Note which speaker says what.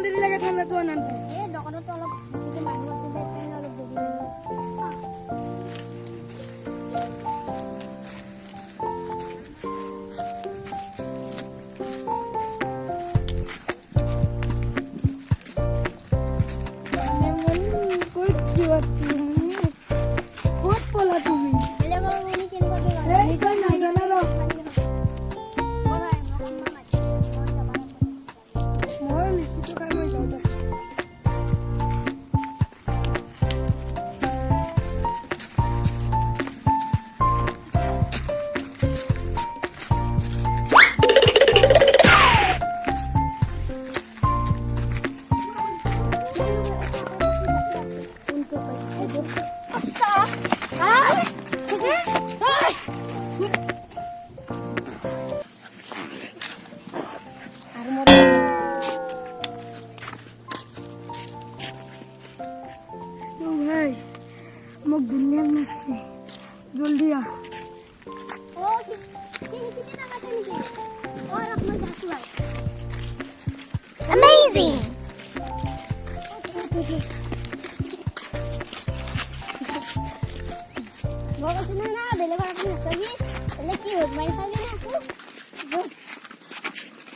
Speaker 1: দেৰি লাগে ঠাণ্ডাটো আনন্দ
Speaker 2: এই দোকানত অলপ বেছিকে মানুহ আছে যে সেইকাৰণে অলপ দেৰি লাগে
Speaker 1: মোক দুনিয়াত মারছে জলদি আ
Speaker 2: ও কিনে নামাতে নাকি और अपना जासू है अमेजिंग बहुत सुना ना बेले बार अपने सभी बेले की होत माई खाली ना